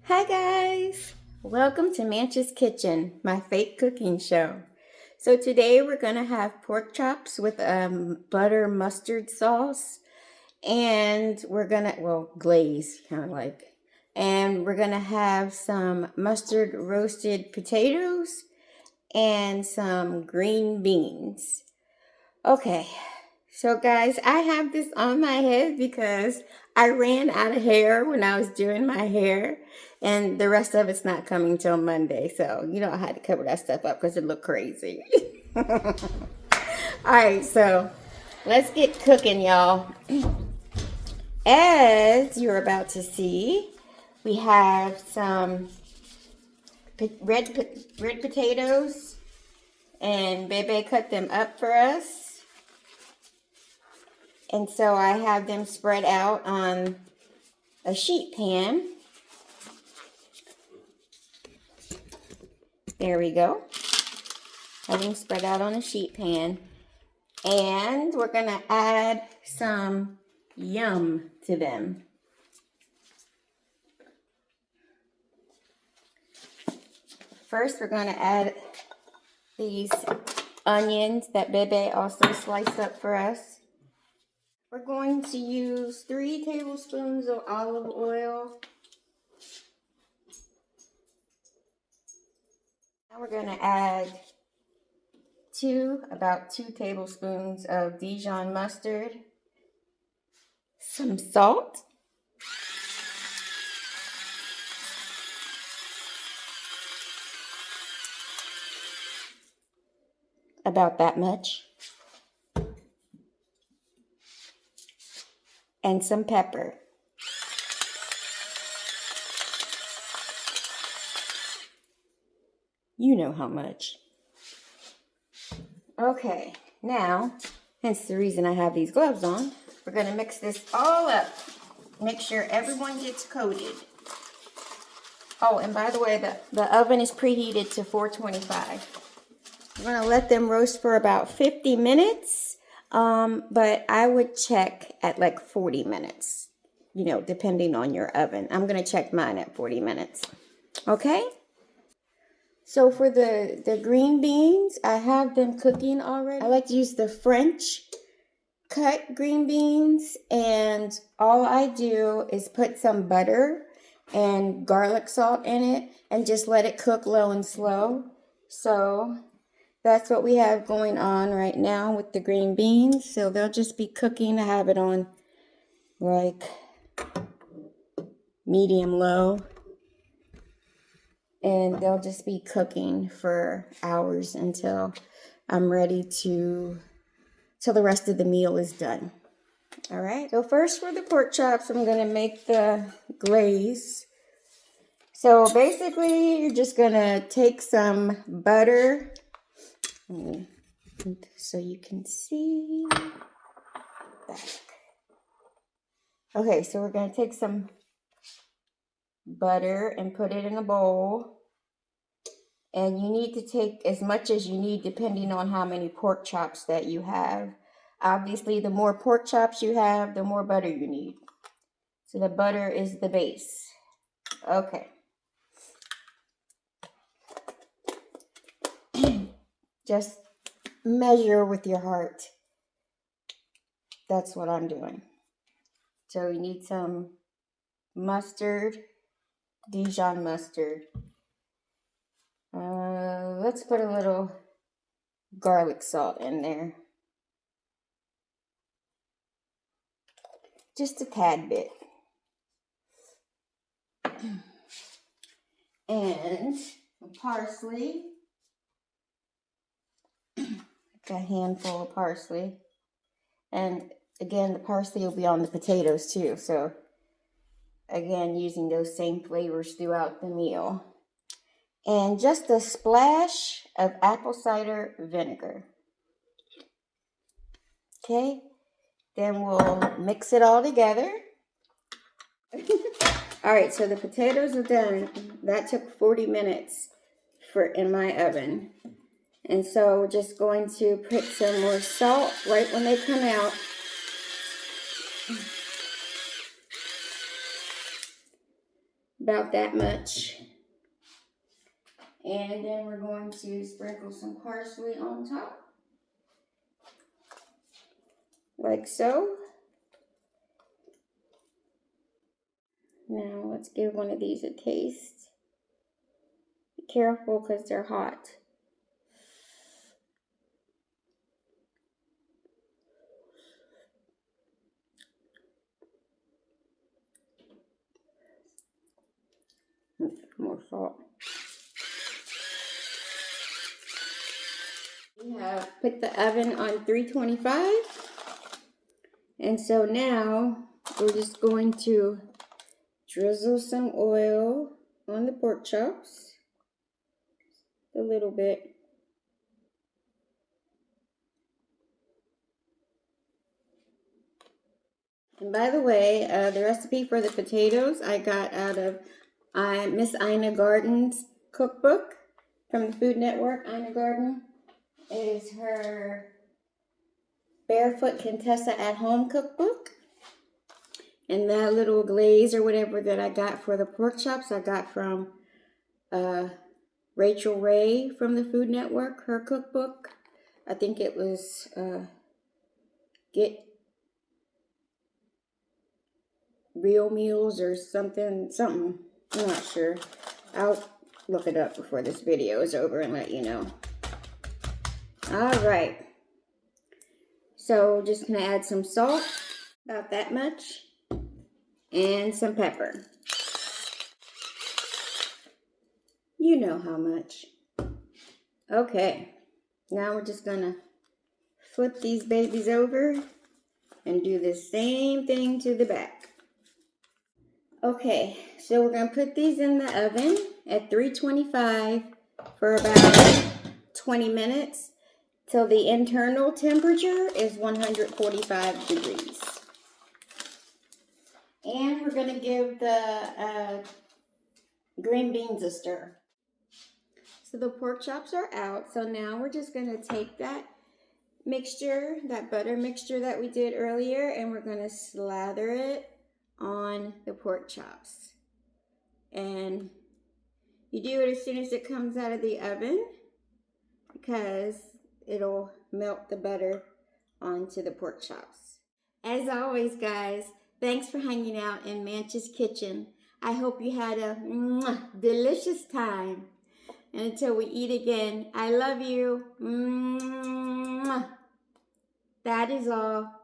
Hi guys! Welcome to Mancha's Kitchen, my fake cooking show. So today we're going to have pork chops with butter mustard sauce, and we're going to, glaze kind of like. And we're going to have some mustard roasted potatoes and some green beans. Okay, so guys, I have this on my head because I ran out of hair when I was doing my hair, and the rest of it's not coming till Monday. So, I had to cover that stuff up because it looked crazy. All right, so let's get cooking, y'all. As you're about to see, we have some red potatoes, and Bebe cut them up for us. And so I have them spread out on a sheet pan. There we go. Have them spread out on a sheet pan. And we're going to add some yum to them. First, we're going to add these onions that Bebe also sliced up for us. We're going to use 3 tablespoons of olive oil. Now we're going to add about 2 tablespoons of Dijon mustard, some salt, about that much, and some pepper. You know how much. Okay, now, hence the reason I have these gloves on, we're going to mix this all up. Make sure everyone gets coated. Oh, and by the way, the oven is preheated to 425. We're going to let them roast for about 50 minutes, but I would check at like 40 minutes, depending on your oven. I'm going to check mine at 40 minutes. Okay? So for the green beans, I have them cooking already. I like to use the French cut green beans, and all I do is put some butter and garlic salt in it and just let it cook low and slow. So that's what we have going on right now with the green beans. So they'll just be cooking. I have it on like medium low. And they'll just be cooking for hours until I'm ready till the rest of the meal is done. All right. So first for the pork chops, I'm going to make the glaze. So basically, you're just going to take some butter. So you can see that. Okay, so we're going to take some butter and put it in a bowl. And you need to take as much as you need depending on how many pork chops that you have. Obviously, the more pork chops you have, the more butter you need. So the butter is the base. Okay. Just measure with your heart. That's what I'm doing. So you need some mustard, Dijon mustard. Let's put a little garlic salt in there. Just a tad bit. And parsley. A handful of parsley. And again, the parsley will be on the potatoes too. So again, using those same flavors throughout the meal. And just a splash of apple cider vinegar. Okay, then we'll mix it all together. All right, so the potatoes are done. That took 40 minutes in my oven. And so we're just going to put some more salt right when they come out. about that much. And then we're going to sprinkle some parsley on top. Like so. Now let's give one of these a taste. Be careful because they're hot. More salt. We have put the oven on 325. And so now we're just going to drizzle some oil on the pork chops. A little bit. And by the way, the recipe for the potatoes I got out of Miss Ina Garden's cookbook from the Food Network. Ina Garden is her Barefoot Contessa at Home cookbook. And that little glaze or whatever that I got for the pork chops, I got from Rachel Ray from the Food Network, her cookbook. I think it was Get Real Meals or something. I'm not sure. I'll look it up before this video is over and let you know. All right. So just gonna add some salt, about that much, and some pepper. You know how much. Okay. Now we're just gonna flip these babies over and do the same thing to the back. Okay, so we're going to put these in the oven at 325 for about 20 minutes till the internal temperature is 145 degrees. And we're going to give the green beans a stir. So the pork chops are out, so now we're just going to take that mixture, that butter mixture that we did earlier, and we're going to slather it on the pork chops. And you do it as soon as it comes out of the oven because it'll melt the butter onto the pork chops. As always, guys, thanks for hanging out in Mancha's kitchen. I hope you had a delicious time. And until we eat again, I love you. That is all.